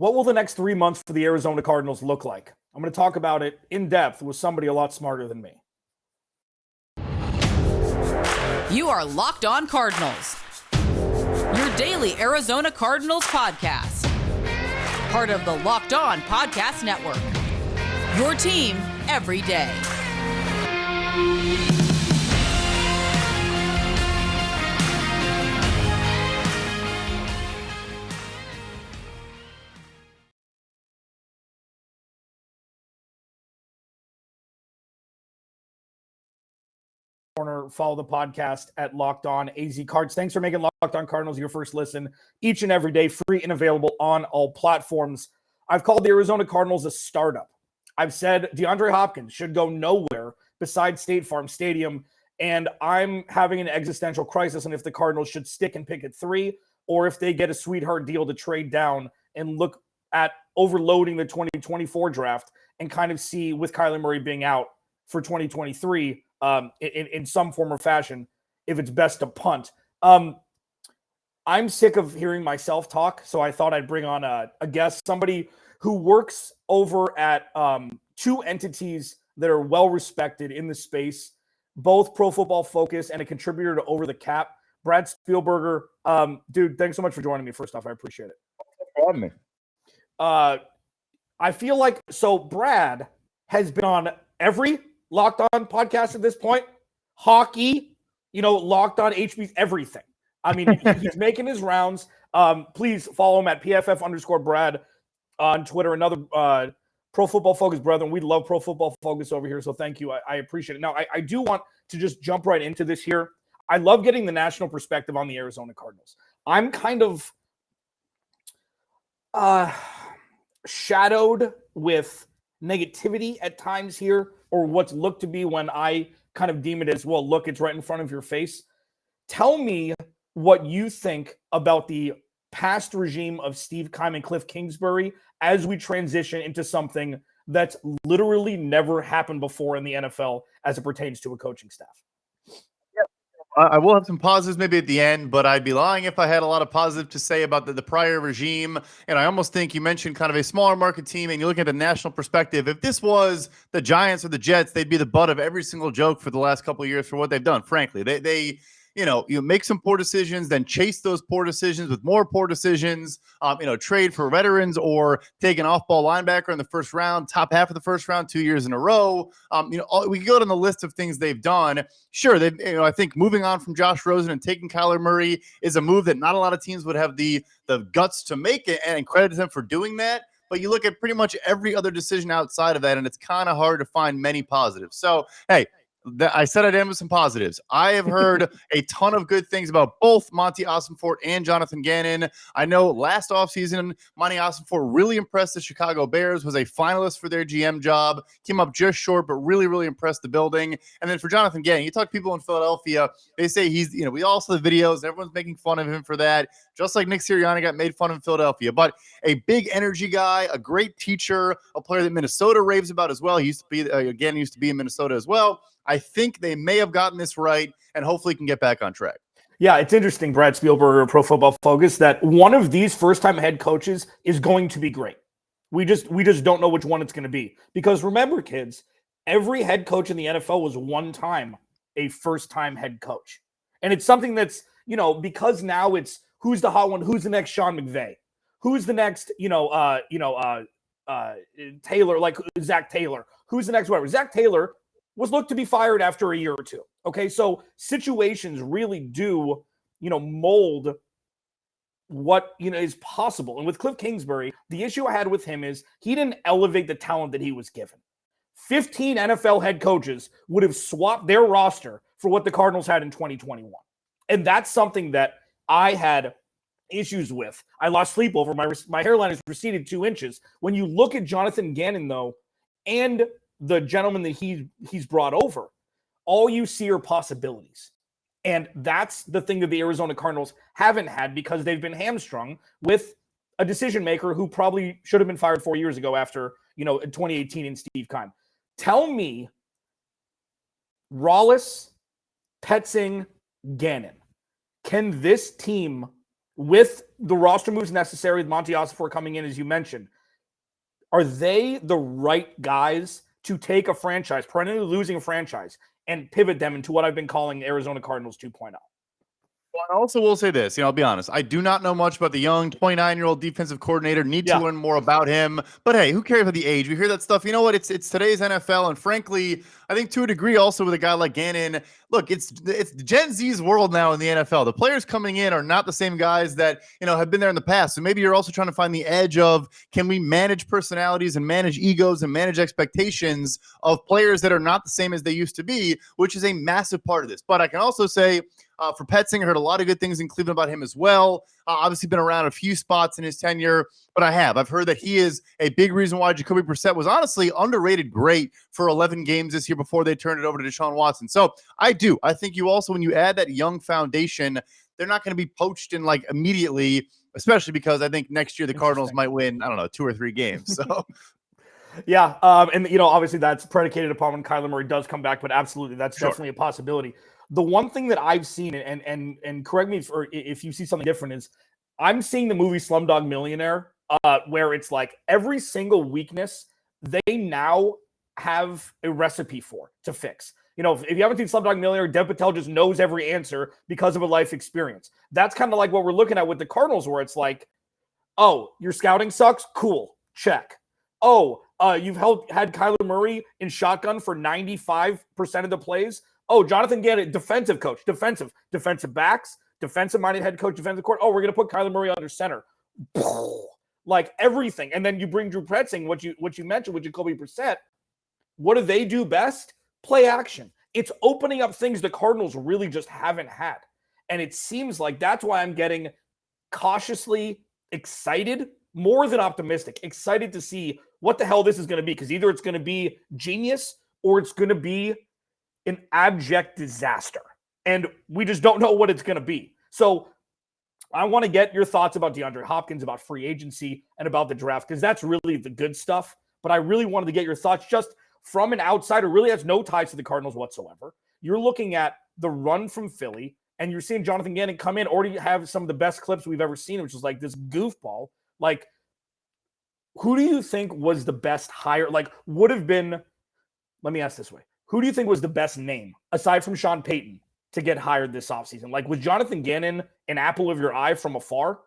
What will the next 3 months for the Arizona Cardinals look like? I'm going to talk about it in depth with somebody a lot smarter than me. You are Locked On Cardinals, your daily Arizona Cardinals podcast. Part of the Locked On Podcast Network, your team every day. Follow the podcast at Locked On AZ Cards. Thanks for making Locked On Cardinals your first listen each and every day, free and available on all platforms. I've called the Arizona Cardinals a startup. I've said DeAndre Hopkins should go nowhere besides State Farm Stadium, and I'm having an existential crisis on if the Cardinals should stick and pick at 3 or if they get a sweetheart deal to trade down and look at overloading the 2024 draft and kind of see, with Kyler Murray being out for 2023, in some form or fashion, if it's best to punt. I'm sick of hearing myself talk, so I thought I'd bring on a guest, somebody who works over at two entities that are well-respected in the space, both Pro Football Focus and a contributor to Over the Cap, Brad Spielberger. Dude, thanks so much for joining me. First off, I appreciate it. Thanks for having me. I feel like, so Brad has been on every Locked On podcast at this point, hockey, Locked On HB's, everything. I mean, he's making his rounds. Please follow him at PFF_Brad on Twitter. Another Pro Football Focus brethren. We love Pro Football Focus over here, so thank you. I appreciate it. Now, I do want to just jump right into this here. I love getting the national perspective on the Arizona Cardinals. I'm kind of shadowed with negativity at times here, or what's looked to be when I kind of deem it as, well, look, it's right in front of your face. Tell me what you think about the past regime of Steve Keim and Cliff Kingsbury as we transition into something that's literally never happened before in the NFL as it pertains to a coaching staff. I will have some positives maybe at the end, but I'd be lying if I had a lot of positive to say about the prior regime. And I almost think you mentioned kind of a smaller market team, and you look at the national perspective. If this was the Giants or the Jets, they'd be the butt of every single joke for the last couple of years for what they've done. Frankly, they you make some poor decisions, then chase those poor decisions with more poor decisions, trade for veterans or take an off-ball linebacker in the first round, top half of the first round, 2 years in a row. We can go down the list of things they've done. Sure, I think moving on from Josh Rosen and taking Kyler Murray is a move that not a lot of teams would have the guts to make it, and credit them for doing that. But you look at pretty much every other decision outside of that, and it's kind of hard to find many positives. So, hey, I said I'd end with some positives. I have heard a ton of good things about both Monty Ossenfort and Jonathan Gannon. I know last offseason, Monty Ossenfort really impressed the Chicago Bears, was a finalist for their GM job, came up just short, but really, really impressed the building. And then for Jonathan Gannon, you talk to people in Philadelphia, they say he's, we all saw the videos, everyone's making fun of him for that, just like Nick Sirianni got made fun of in Philadelphia. But a big energy guy, a great teacher, a player that Minnesota raves about as well. He used to be in Minnesota as well. I think they may have gotten this right and hopefully can get back on track. Yeah, it's interesting, Brad Spielberger, Pro Football Focus, that one of these first-time head coaches is going to be great. We just don't know which one it's going to be. Because remember, kids, every head coach in the NFL was one time a first-time head coach. And it's something that's, because now it's who's the hot one, who's the next Sean McVay, who's the next, Taylor, like Zach Taylor, who's the next whatever. Zach Taylor was looked to be fired after a year or two. Okay, so situations really do, mold what, is possible. And with Cliff Kingsbury, the issue I had with him is he didn't elevate the talent that he was given. 15 NFL head coaches would have swapped their roster for what the Cardinals had in 2021. And that's something that I had issues with. I lost sleep over. My hairline has receded 2 inches. When you look at Jonathan Gannon, though, and the gentleman that he's brought over, all you see are possibilities. And that's the thing that the Arizona Cardinals haven't had, because they've been hamstrung with a decision maker who probably should have been fired 4 years ago after, 2018 in Steve Keim. Tell me, Rallis, Petzing, Gannon, can this team with the roster moves necessary, Monty Ossenfort coming in, as you mentioned, are they the right guys to take a franchise, perennially losing a franchise, and pivot them into what I've been calling Arizona Cardinals 2.0? Well, I also will say this, I'll be honest. I do not know much about the young 29-year-old defensive coordinator. Need to learn more about him. But hey, who cares about the age? We hear that stuff. You know what? It's today's NFL, and frankly, I think to a degree also with a guy like Gannon. Look, it's Gen Z's world now in the NFL. The players coming in are not the same guys that have been there in the past. So maybe you're also trying to find the edge of, can we manage personalities and manage egos and manage expectations of players that are not the same as they used to be, which is a massive part of this. But I can also say, for Petzing, I heard a lot of good things in Cleveland about him as well. Obviously been around a few spots in his tenure, but I've heard that he is a big reason why Jacoby Brissett was honestly underrated great for 11 games this year before they turned it over to Deshaun Watson. So I think you also, when you add that young foundation, they're not going to be poached in like immediately, especially because I think next year the Cardinals might win, 2 or 3 games. So yeah. And obviously that's predicated upon when Kyler Murray does come back, but absolutely, that's definitely a possibility. The one thing that I've seen, and correct me if you see something different, is I'm seeing the movie Slumdog Millionaire, where it's like every single weakness they now have a recipe to fix. If you haven't seen Slumdog Millionaire, Dev Patel just knows every answer because of a life experience. That's kind of like what we're looking at with the Cardinals, where it's like, oh, your scouting sucks? Cool. Check. Oh, you've had Kyler Murray in shotgun for 95% of the plays. Oh, Jonathan Gannon, defensive coach, defensive backs, defensive-minded head coach, defensive court. Oh, we're going to put Kyler Murray under center. Like everything. And then you bring Drew Petzing, what you mentioned with Jacoby Brissett. What do they do best? Play action. It's opening up things the Cardinals really just haven't had. And it seems like that's why I'm getting cautiously excited, more than optimistic, excited to see what the hell this is going to be. Because either it's going to be genius or it's going to be an abject disaster. And we just don't know what it's going to be. So I want to get your thoughts about DeAndre Hopkins, about free agency, and about the draft, because that's really the good stuff. But I really wanted to get your thoughts just from an outsider, really has no ties to the Cardinals whatsoever. You're looking at the run from Philly, and you're seeing Jonathan Gannon come in, already have some of the best clips we've ever seen, which is like this goofball. Like, who do you think was the best hire? Like, would have been, let me ask this way. Who do you think was the best name, aside from Sean Payton, to get hired this offseason? Like, was Jonathan Gannon an apple of your eye from afar?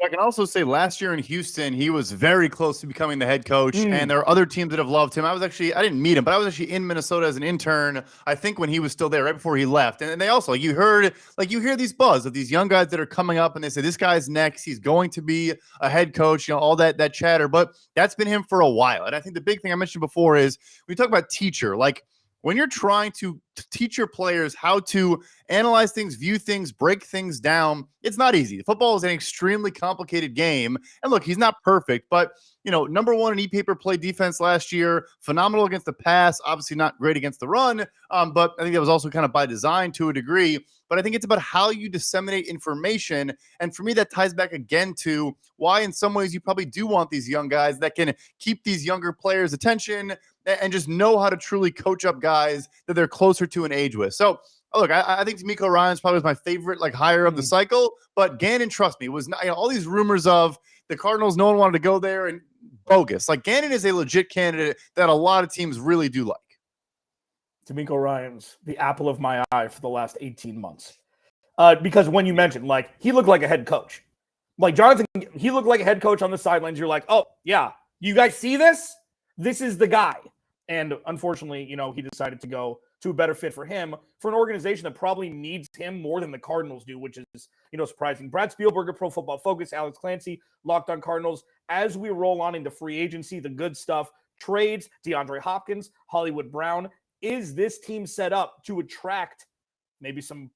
I can also say last year in Houston, he was very close to becoming the head coach, and there are other teams that have loved him. I didn't meet him, but I was actually in Minnesota as an intern, I think when he was still there, right before he left. And they also, you hear these buzz of these young guys that are coming up, and they say, this guy's next. He's going to be a head coach, all that chatter. But that's been him for a while. And I think the big thing I mentioned before is we talk about teacher, like, when you're trying to teach your players how to analyze things, view things, break things down, it's not easy. Football is an extremely complicated game. And look, he's not perfect, but number one in e-paper play defense last year, phenomenal against the pass, obviously not great against the run, but I think that was also kind of by design to a degree. But I think it's about how you disseminate information. And for me, that ties back again to why in some ways you probably do want these young guys that can keep these younger players' attention and just know how to truly coach up guys that they're closer to an age with. So, look, I think D'Amico Ryan's probably my favorite hire of the cycle, but Gannon, trust me, was not, all these rumors of the Cardinals, no one wanted to go there, and bogus. Like, Gannon is a legit candidate that a lot of teams really do like. D'Amico Ryan's the apple of my eye for the last 18 months. Because when you mentioned, he looked like a head coach. Like, Jonathan, he looked like a head coach on the sidelines. You're like, oh, yeah, you guys see this? This is the guy. And unfortunately, he decided to go to a better fit for him, for an organization that probably needs him more than the Cardinals do, which is, surprising. Brad Spielberger, Pro Football Focus, Alex Clancy, Locked on Cardinals. As we roll on into free agency, the good stuff, trades, DeAndre Hopkins, Hollywood Brown. Is this team set up to attract maybe some,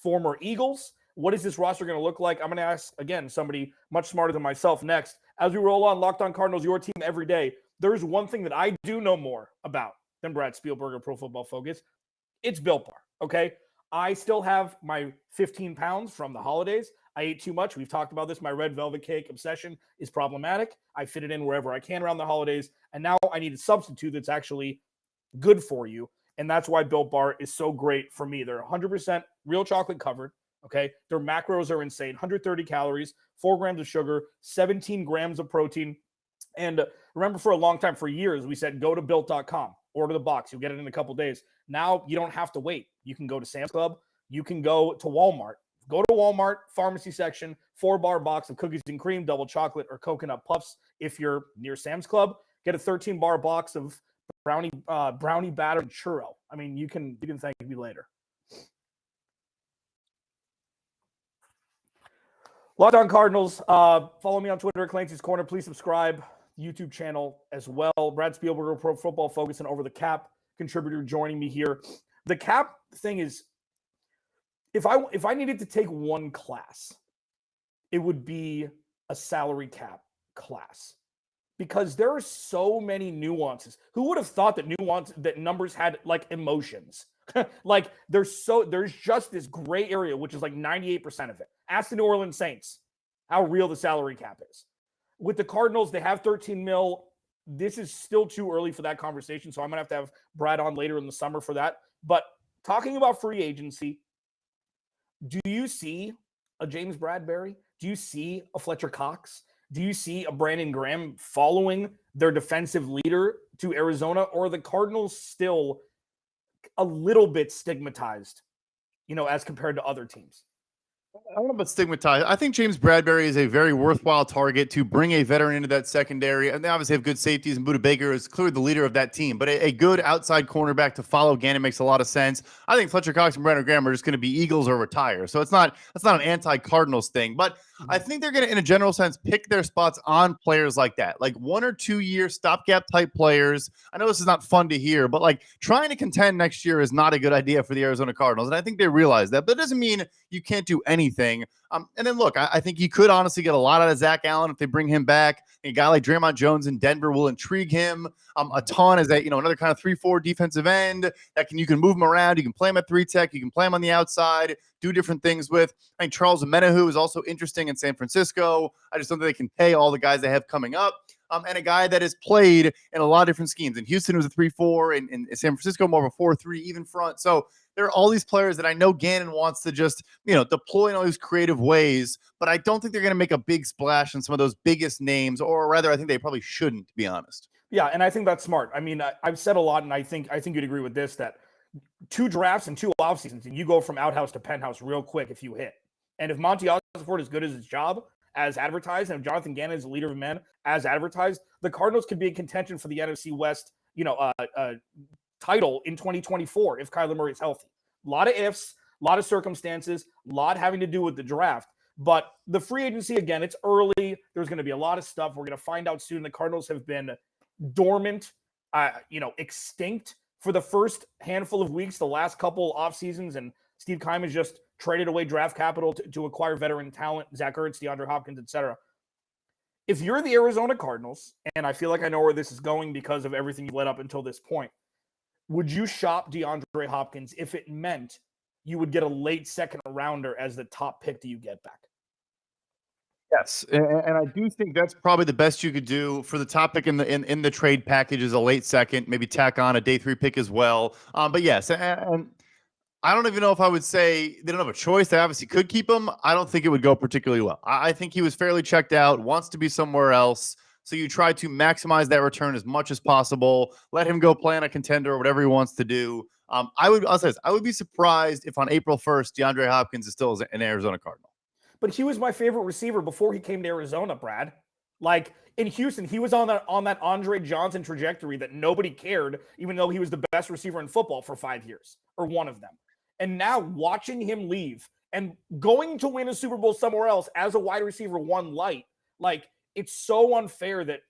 former Eagles? What is this roster going to look like? I'm going to ask, again, somebody much smarter than myself next. As we roll on Locked on Cardinals, your team every day. There's one thing that I do know more about than Brad Spielberger, Pro Football Focus. It's Built Bar, okay? I still have my 15 pounds from the holidays. I ate too much. We've talked about this. My red velvet cake obsession is problematic. I fit it in wherever I can around the holidays. And now I need a substitute that's actually good for you. And that's why Built Bar is so great for me. They're 100% real chocolate covered. Okay. Their macros are insane. 130 calories, 4 grams of sugar, 17 grams of protein. And remember, for a long time, for years, we said, go to built.com, order the box. You'll get it in a couple days. Now you don't have to wait. You can go to Sam's Club. You can go to Walmart. Go to Walmart, pharmacy section, 4-bar box of cookies and cream, double chocolate, or coconut puffs. If you're near Sam's Club, get a 13-bar box of brownie batter and churro. I mean, you can thank me later. Locked On Cardinals. Follow me on Twitter at Clancy's Corner. Please subscribe. YouTube channel as well. Brad Spielberger, Pro Football Focus and Over the Cap contributor, joining me here. The cap thing is, if I needed to take one class, it would be a salary cap class, because there are so many nuances. Who would have thought that numbers had like emotions? Like there's just this gray area, which is like 98% of it. Ask the New Orleans Saints how real the salary cap is. With the Cardinals, they have 13 mil. This is still too early for that conversation, so I'm going to have Brad on later in the summer for that. But talking about free agency, do you see a James Bradbury? Do you see a Fletcher Cox? Do you see a Brandon Graham following their defensive leader to Arizona? Or are the Cardinals still a little bit stigmatized, as compared to other teams? I don't know about stigmatized. I think James Bradbury is a very worthwhile target to bring a veteran into that secondary. And they obviously have good safeties, and Budda Baker is clearly the leader of that team. But a good outside cornerback to follow Gannon makes a lot of sense. I think Fletcher Cox and Brandon Graham are just going to be Eagles or retire. So that's not an anti-Cardinals thing. But I think they're going to, in a general sense, pick their spots on players like that, like 1 or 2 year stopgap type players. I know this is not fun to hear, but like trying to contend next year is not a good idea for the Arizona Cardinals. And I think they realize that, but it doesn't mean you can't do anything. And then look, I think you could honestly get a lot out of Zach Allen if they bring him back. A guy like Draymond Jones in Denver will intrigue him a ton as another kind of 3-4 defensive end that you can move him around. You can play him at 3-tech. You can play him on the outside, do different things with. I think Charles Omenihu is also interesting in San Francisco. I just don't think they can pay all the guys they have coming up. And a guy that has played in a lot of different schemes. In Houston, it was a 3-4. In San Francisco, more of a 4-3 even front. So there are all these players that I know Gannon wants to just, deploy in all these creative ways, but I don't think they're going to make a big splash on some of those biggest names, or rather, I think they probably shouldn't, to be honest. Yeah, and I think that's smart. I mean, I've said a lot, and I think you'd agree with this, that 2 drafts and 2 off seasons, and you go from outhouse to penthouse real quick if you hit. And if Monty Osborne is good as his job as advertised, and if Jonathan Gannon is the leader of men as advertised, the Cardinals could be in contention for the NFC West, title in 2024 if Kyler Murray is healthy. A lot of ifs, a lot of circumstances, a lot having to do with the draft. But the free agency, again, it's early. There's going to be a lot of stuff. We're going to find out soon. The Cardinals have been dormant, extinct for the first handful of weeks, the last couple off seasons, and Steve Keim has just traded away draft capital to acquire veteran talent, Zach Ertz, DeAndre Hopkins, etc. If you're the Arizona Cardinals, and I feel like I know where this is going because of everything you led up until this point, would you shop DeAndre Hopkins if it meant you would get a late second rounder as the top pick that you get back? Yes, and I do think that's probably the best you could do for the top pick in the trade package is a late second, maybe tack on a day 3 pick as well. But yes, and I don't even know if I would say they don't have a choice. They obviously could keep him. I don't think it would go particularly well. I think he was fairly checked out, wants to be somewhere else. So you try to maximize that return as much as possible. Let him go play on a contender or whatever he wants to do. I would be surprised if on April 1st, DeAndre Hopkins is still an Arizona Cardinal. But he was my favorite receiver before he came to Arizona, Brad. Like in Houston, he was on that Andre Johnson trajectory that nobody cared, even though he was the best receiver in football for 5 years, or one of them. And now watching him leave and going to win a Super Bowl somewhere else as a wide receiver 1 light, like it's so unfair that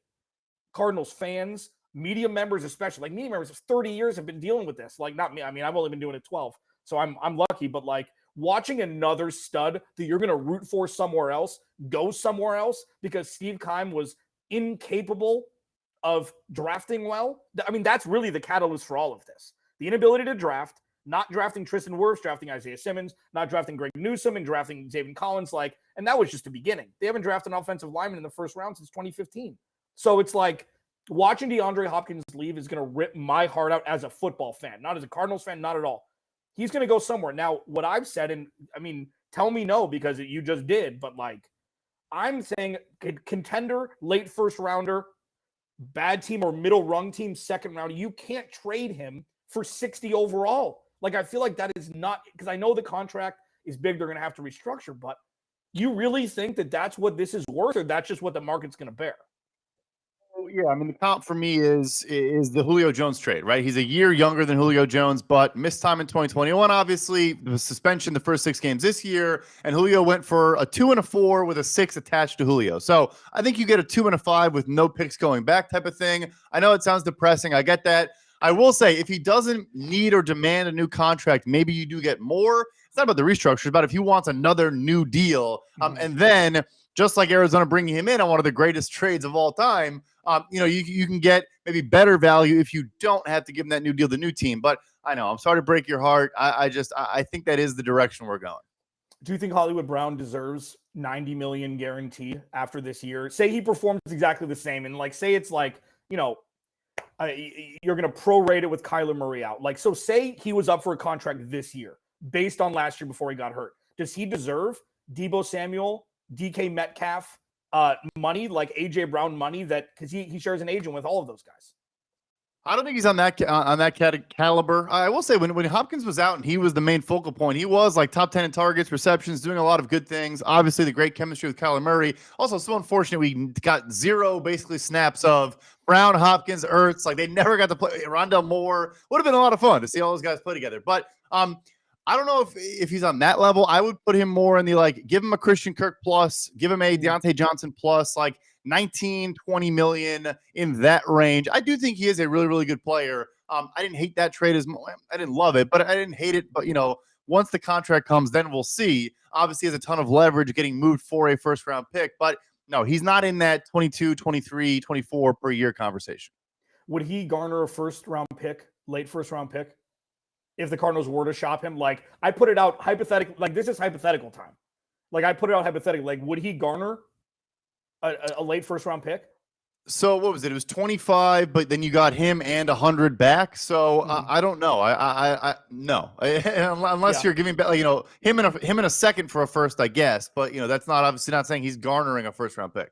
Cardinals fans, media members especially, like media members of 30 years have been dealing with this. Like not me. I mean, I've only been doing it 12, so I'm lucky. But like watching another stud that you're going to root for somewhere else go somewhere else because Steve Keim was incapable of drafting well. I mean, that's really the catalyst for all of this. The inability to draft, not drafting Tristan Wirfs, drafting Isaiah Simmons, not drafting Greg Newsome, and drafting Zaven Collins. And that was just the beginning. They haven't drafted an offensive lineman in the first round since 2015. So it's like watching DeAndre Hopkins leave is going to rip my heart out as a football fan, not as a Cardinals fan, not at all. He's going to go somewhere. Now, what I've said, and I mean, Tell me no, because you just did. But like, I'm saying contender, late first rounder, bad team or middle rung team, second round. You can't trade him for 60 overall. Like, I feel like that is not, because I know the contract is big. They're going to have to restructure, but you really think that that's what this is worth, or that's just what the market's going to bear? Yeah, I mean, the comp for me is the Julio Jones trade, right? He's a year younger than Julio Jones, but missed time in 2021, obviously. The suspension the first 6 games this year, and Julio went for a 2 and a 4 with a 6 attached to Julio. So I think you get a 2 and a 5 with no picks going back type of thing. I know it sounds depressing. I get that. I will say, if he doesn't need or demand a new contract, maybe you do get more. It's not about the restructure. It's about if he wants another new deal. And then, just like Arizona bringing him in on one of the greatest trades of all time, you can get maybe better value if you don't have to give him that new deal, the new team. But I know, I'm sorry to break your heart. I think that is the direction we're going. Do you think Hollywood Brown deserves $90 million guarantee after this year? Say he performs exactly the same, and like, say it's like, you're going to prorate it with Kyler Murray out. Like, so say he was up for a contract this year based on last year before he got hurt. Does he deserve Deebo Samuel, DK Metcalf money, like AJ Brown money, that because he shares an agent with all of those guys? I don't think he's on that caliber. I will say when Hopkins was out and he was the main focal point, he was like top 10 in targets, receptions, doing a lot of good things. Obviously, the great chemistry with Kyler Murray. Also, so unfortunate we got 0 basically snaps of Brown, Hopkins, Ertz. Like, they never got to play. Rondell Moore would have been a lot of fun to see all those guys play together. But I don't know if he's on that level. I would put him more in the, like, give him a Christian Kirk plus, give him a Deontay Johnson plus, like 19, 20 million in that range. I do think he is a really, really good player. I didn't hate that trade as much. I didn't love it, but I didn't hate it. But, once the contract comes, then we'll see. Obviously, he has a ton of leverage getting moved for a first-round pick. But, no, he's not in that 22, 23, 24 per year conversation. Would he garner a first-round pick, late first-round pick, if the Cardinals were to shop him? Like, I put it out hypothetical. Like, this is hypothetical time. Like, I put it out hypothetical. Like, would he garner a late first-round pick? So what was it? It was 25, but then you got him and 100 back. So I don't know. I no, unless you're giving back, him in a second for a first, I guess. But that's not obviously not saying he's garnering a first-round pick.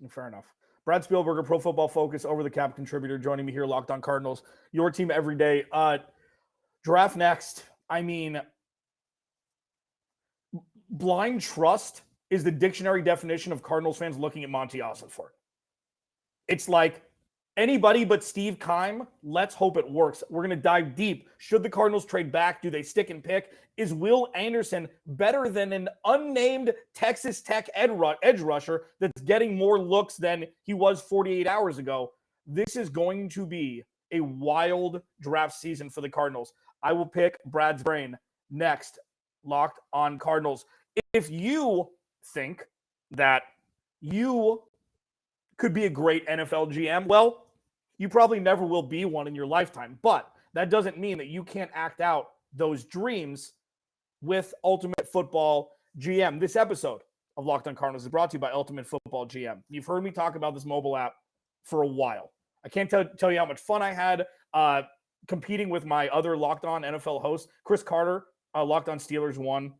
Fair enough. Brad Spielberger, Pro Football Focus, Over the Cap contributor, joining me here, Locked On Cardinals, your team every day. Draft next. I mean, blind trust is the dictionary definition of Cardinals fans looking at Monty Ossenfort. It's like anybody but Steve Keim. Let's hope it works. We're going to dive deep. Should the Cardinals trade back? Do they stick and pick? Is Will Anderson better than an unnamed Texas Tech edge rusher that's getting more looks than he was 48 hours ago? This is going to be a wild draft season for the Cardinals. I will pick Brad's brain next. Locked On Cardinals. If you think that you could be a great NFL GM, well, you probably never will be one in your lifetime. But that doesn't mean that you can't act out those dreams with Ultimate Football GM. This episode of Locked On Cardinals is brought to you by Ultimate Football GM. You've heard me talk about this mobile app for a while. I can't tell you how much fun I had competing with my other Locked On NFL host, Chris Carter. Locked On Steelers won,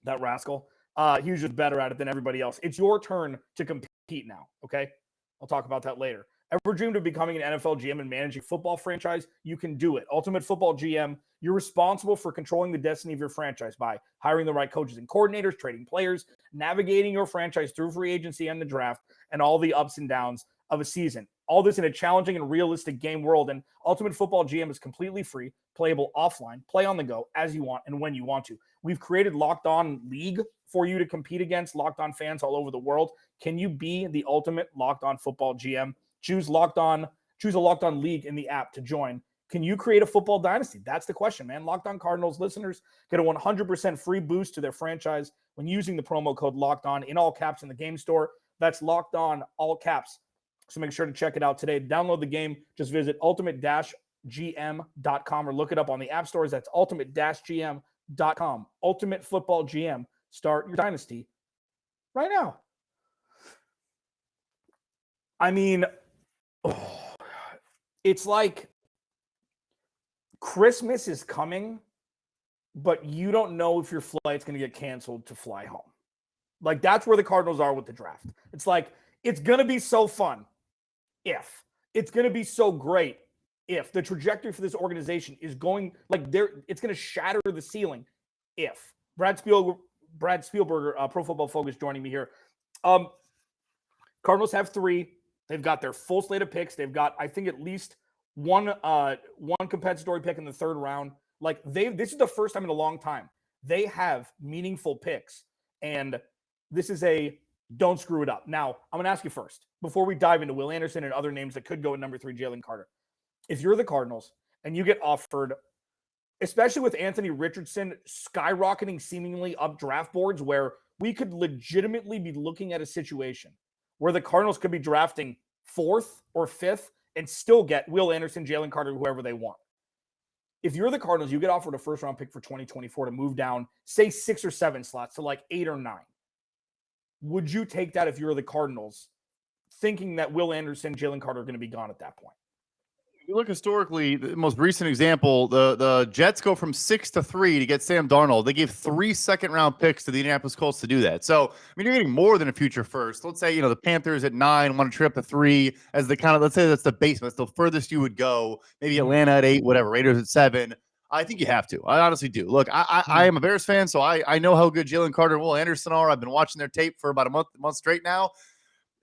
that rascal. He was just better at it than everybody else. It's your turn to compete now, okay? I'll talk about that later. Ever dreamed of becoming an NFL GM and managing a football franchise? You can do it. Ultimate Football GM, you're responsible for controlling the destiny of your franchise by hiring the right coaches and coordinators, trading players, navigating your franchise through free agency and the draft, and all the ups and downs of a season. All this in a challenging and realistic game world. And Ultimate Football GM is completely free, playable offline, play on the go as you want and when you want to. We've created Locked On League for you to compete against Locked On fans all over the world. Can you be the ultimate Locked On Football GM? Choose a Locked On League in the app to join. Can you create a football dynasty? That's the question, man. Locked On Cardinals listeners get a 100% free boost to their franchise when using the promo code Locked On in all caps in the game store. That's Locked On, all caps. So make sure to check it out today. Download the game. Just visit ultimate-gm.com or look it up on the app stores. That's ultimate-gm.com. Ultimate Football GM. Start your dynasty right now. I mean, it's like Christmas is coming but you don't know if your flight's going to get canceled to fly home. Like, that's where the Cardinals are with the draft. It's like, it's going to be so fun if. It's going to be so great if. The trajectory for this organization is going, like, it's going to shatter the ceiling if. Brad Spielberger, Pro Football Focus, joining me here. Cardinals have 3. They've got their full slate of picks. They've got, I think, at least one compensatory pick in the 3rd round. Like, this is the first time in a long time they have meaningful picks. And this is a don't screw it up. Now, I'm going to ask you first, before we dive into Will Anderson and other names that could go at number 3, Jalen Carter. If you're the Cardinals and you get offered, especially with Anthony Richardson skyrocketing seemingly up draft boards, where we could legitimately be looking at a situation where the Cardinals could be drafting 4th or 5th and still get Will Anderson, Jalen Carter, whoever they want. If you're the Cardinals, you get offered a 1st-round pick for 2024 to move down, say 6 or 7 slots to like 8 or 9. Would you take that if you're the Cardinals, thinking that Will Anderson, Jalen Carter are going to be gone at that point? If you look historically, the most recent example, the Jets go from 6 to 3 to get Sam Darnold. They gave 3 second-round picks to the Indianapolis Colts to do that. So, I mean, you're getting more than a future first. Let's say, the Panthers at 9 want to trade up to 3 as the kind of, let's say that's the basement. That's the furthest you would go. Maybe Atlanta at 8, whatever. Raiders at 7. I think you have to. I honestly do. Look, I am a Bears fan, so I know how good Jalen Carter and Will Anderson are. I've been watching their tape for about a month straight now.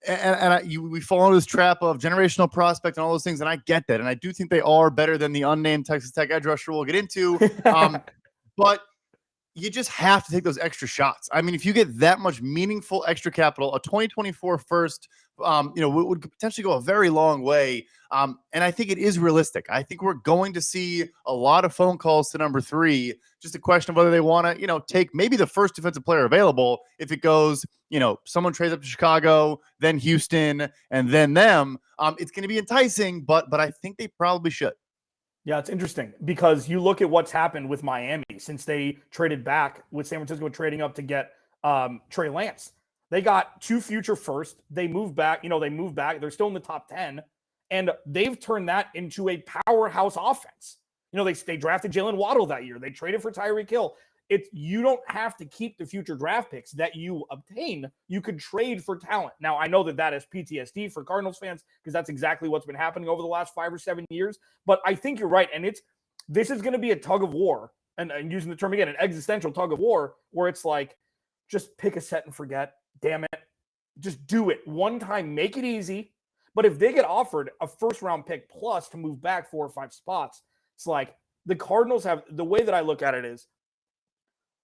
We fall into this trap of generational prospect and all those things, and I get that. And I do think they are better than the unnamed Texas Tech edge rusher we'll get into. But you just have to take those extra shots. I mean, if you get that much meaningful extra capital, a 2024 first, would potentially go a very long way. And I think it is realistic. I think we're going to see a lot of phone calls to number 3. Just a question of whether they want to, take maybe the first defensive player available. If it goes, someone trades up to Chicago, then Houston, and then them, it's going to be enticing, but I think they probably should. Yeah, it's interesting because you look at what's happened with Miami since they traded back with San Francisco trading up to get Trey Lance. They got 2 future first. They moved back. They're still in the top 10, and they've turned that into a powerhouse offense. They drafted Jalen Waddle that year. They traded for Tyreek Hill. You don't have to keep the future draft picks that you obtain. You could trade for talent. Now, I know that is PTSD for Cardinals fans because that's exactly what's been happening over the last 5 or 7 years. But I think you're right. And this is going to be a tug of war. And using the term again, an existential tug of war where it's like, just pick a set and forget. Damn it. Just do it one time. Make it easy. But if they get offered a 1st-round pick plus to move back 4 or 5 spots, it's like the Cardinals have, the way that I look at it is,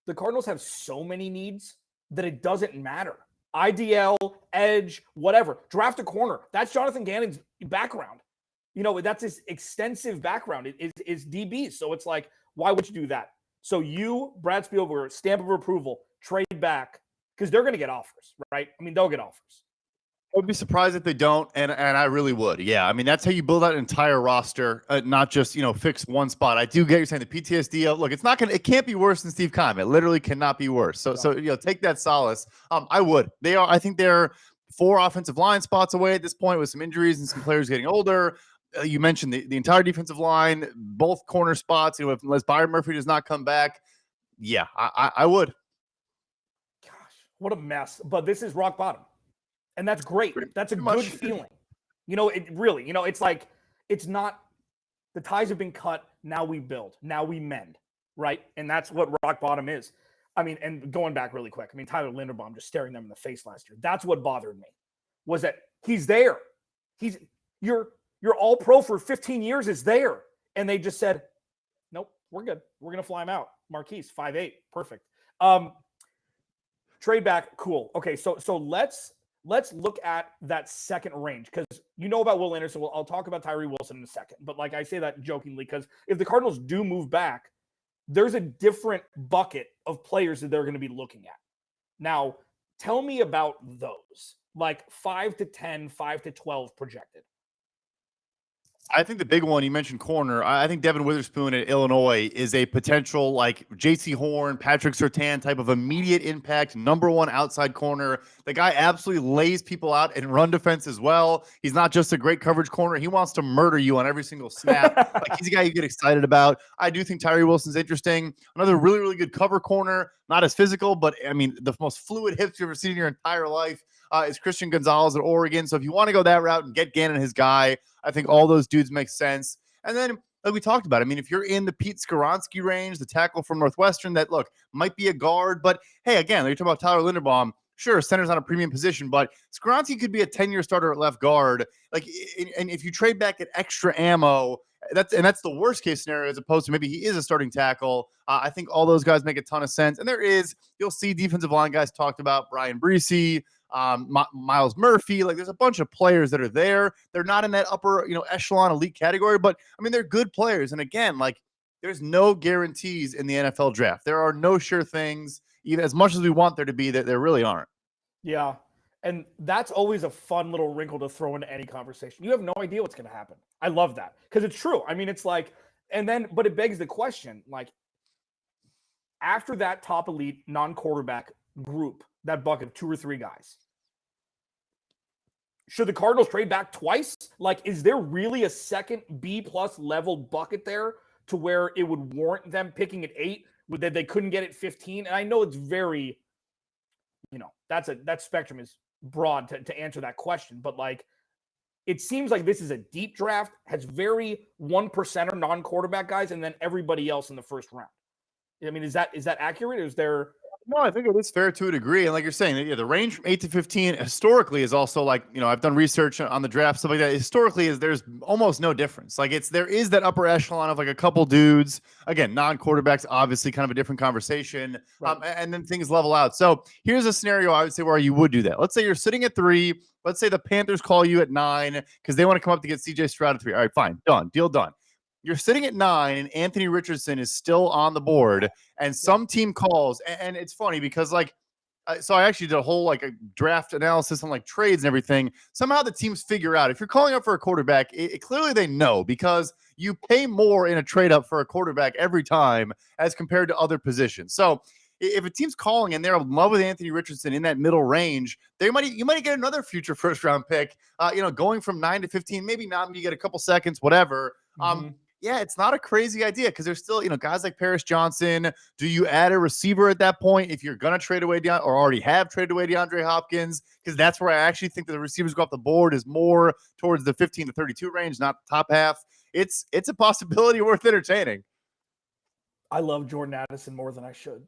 the Cardinals have so many needs that it doesn't matter. IDL, edge, whatever. Draft a corner. That's Jonathan Gannon's background. That's his extensive background. Is DB. So it's like, why would you do that? So Brad Spielberger, stamp of approval, trade back, because they're going to get offers, right? I mean, they'll get offers. I would be surprised if they don't, and I really would. Yeah, I mean, that's how you build out an entire roster, not just, fix one spot. I do get you saying the PTSD. Look, it can't be worse than Steve Keim. It literally cannot be worse. So take that solace. I would. I think they're 4 offensive line spots away at this point with some injuries and some players getting older. You mentioned the entire defensive line, both corner spots, unless Byron Murphy does not come back. Yeah, I would. Gosh, what a mess. But this is rock bottom. And that's great. That's a good feeling. It really, it's like, it's not, the ties have been cut. Now we build. Now we mend. Right. And that's what rock bottom is. I mean, and going back really quick, Tyler Linderbaum just staring them in the face last year. That's what bothered me, was that he's there. You're all pro for 15 years is there. And they just said, nope, we're good. We're going to fly him out. Marquise, 5'8", perfect. Trade back. Cool. Okay. So let's look at that second range because about Will Anderson. Well, I'll talk about Tyree Wilson in a second. But like I say that jokingly because if the Cardinals do move back, there's a different bucket of players that they're going to be looking at. Now, tell me about those, like 5 to 10, 5 to 12 projected. I think the big one, you mentioned corner. I think Devin Witherspoon at Illinois is a potential like J.C. Horn, Patrick Surtain type of immediate impact, number one outside corner. The guy absolutely lays people out in run defense as well. He's not just a great coverage corner. He wants to murder you on every single snap. Like he's a guy you get excited about. I do think Tyree Wilson's interesting. Another really, really good cover corner. Not as physical, but I mean, the most fluid hips you've ever seen in your entire life is Christian Gonzalez at Oregon. So if you want to go that route and get Gannon his guy, I think all those dudes make sense. And then, like we talked about, I mean, if you're in the Pete Skoronski range, the tackle from Northwestern that, look, might be a guard, but hey, again, you're talking about Tyler Linderbaum. Sure, center's not a premium position, but Skoronski could be a 10-year starter at left guard. Like, and if you trade back at extra ammo, that's the worst case scenario as opposed to maybe he is a starting tackle. I think all those guys make a ton of sense. And you'll see defensive line guys talked about, Brian Breesy, Miles Murphy. Like there's a bunch of players that are there. They're not in that upper, echelon elite category, but I mean, they're good players. And again, like there's no guarantees in the NFL draft. There are no sure things, even as much as we want there to be, that there really aren't. Yeah. And that's always a fun little wrinkle to throw into any conversation. You have no idea what's going to happen. I love that because it's true. I mean, it's like, but it begs the question, like after that top elite non-quarterback group, that bucket of 2 or 3 guys, should the Cardinals trade back twice? Like, is there really a second B+ level bucket there to where it would warrant them picking at 8 that they couldn't get at 15? And I know it's very, that spectrum is broad to answer that question, but like, it seems like this is a deep draft, has very 1%er non-quarterback guys, and then everybody else in the first round. I mean, is that accurate? Is there? No, I think it is fair to a degree. And like you're saying, the range from 8 to 15 historically is also like, I've done research on the draft, stuff like that. Historically, there's almost no difference. Like there is that upper echelon of like a couple dudes, again, non-quarterbacks, obviously kind of a different conversation. Right. And then things level out. So here's a scenario I would say where you would do that. Let's say you're sitting at 3. Let's say the Panthers call you at 9 because they want to come up to get CJ Stroud at 3. All right, fine. Done. Deal done. You're sitting at 9 and Anthony Richardson is still on the board and some team calls. And it's funny because so I actually did a whole a draft analysis on trades and everything. Somehow the teams figure out if you're calling up for a quarterback, clearly they know because you pay more in a trade up for a quarterback every time as compared to other positions. So if a team's calling and they're in love with Anthony Richardson in that middle range, you might get another future first round pick, going from 9 to 15, maybe not, maybe you get a couple seconds, whatever. Yeah, it's not a crazy idea because there's still, guys like Paris Johnson. Do you add a receiver at that point if you're going to trade away or already have traded away DeAndre Hopkins? Because that's where I actually think that the receivers go off the board is more towards the 15 to 32 range, not the top half. It's a possibility worth entertaining. I love Jordan Addison more than I should.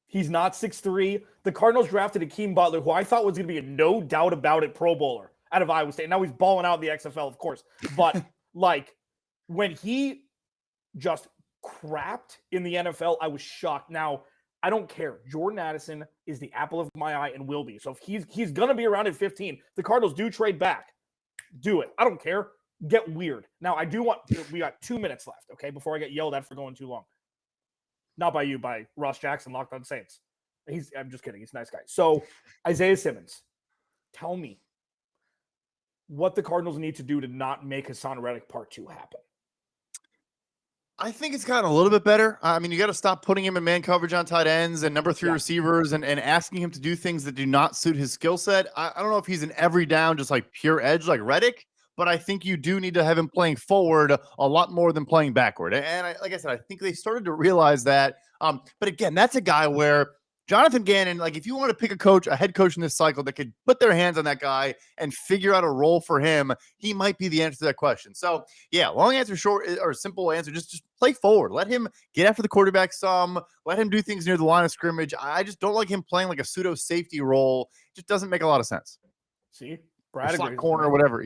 He's not 6'3". The Cardinals drafted Akeem Butler, who I thought was going to be a no doubt about it Pro Bowler out of Iowa State. Now he's balling out in the XFL, of course. But when he just crapped in the NFL, I was shocked. Now, I don't care. Jordan Addison is the apple of my eye and will be. So if he's going to be around at 15, the Cardinals do trade back. Do it. I don't care. Get weird. Now, we got 2 minutes left, okay, before I get yelled at for going too long. Not by you, by Ross Jackson, Locked On Saints. I'm just kidding. He's a nice guy. So, Isaiah Simmons, tell me what the Cardinals need to do to not make Hassan Reddick Part 2 happen. I think it's gotten a little bit better. I mean, you got to stop putting him in man coverage on tight ends and number 3 receivers and asking him to do things that do not suit his skill set. I don't know if he's an every down, just pure edge like Reddick, but I think you do need to have him playing forward a lot more than playing backward. And like I said, I think they started to realize that. But again, that's a guy where Jonathan Gannon, if you want to pick a head coach in this cycle that could put their hands on that guy and figure out a role for him, he might be the answer to that question. So, yeah, long answer, short or simple answer, just play forward. Let him get after the quarterback some. Let him do things near the line of scrimmage. I just don't like him playing a pseudo safety role. It just doesn't make a lot of sense. See? Brad agrees. Corner or whatever,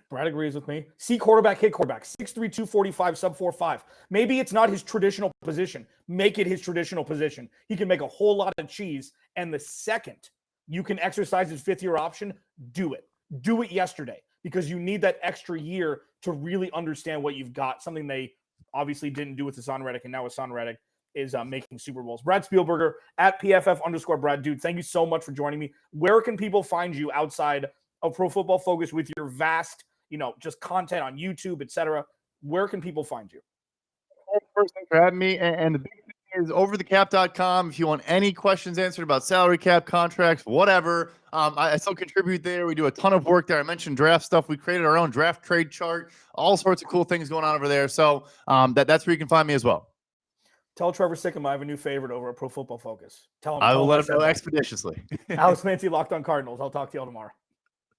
Brad agrees with me. See quarterback, hit quarterback. 6'3", 245, sub 4'5". Maybe it's not his traditional position. Make it his traditional position. He can make a whole lot of cheese. And the second you can exercise his 5th-year option, do it. Do it yesterday because you need that extra year to really understand what you've got. Something they obviously didn't do with Hassan Reddick, and now Hassan Reddick is making Super Bowls. Brad Spielberger at PFF_Brad. Dude, thank you so much for joining me. Where can people find you outside of Pro Football Focus with your vast just content on YouTube, etc., where can people find you? First, thanks for having me. And the big thing is overthecap.com. If you want any questions answered about salary cap, contracts, whatever, I still contribute there. We do a ton of work there. I mentioned draft stuff. We created our own draft trade chart, all sorts of cool things going on over there. So that's where you can find me as well. Tell Trevor Sikkema I have a new favorite over at Pro Football Focus. Tell him I will let him said know that. expeditiously. Alex Clancy, Locked On Cardinals. I'll talk to you all tomorrow.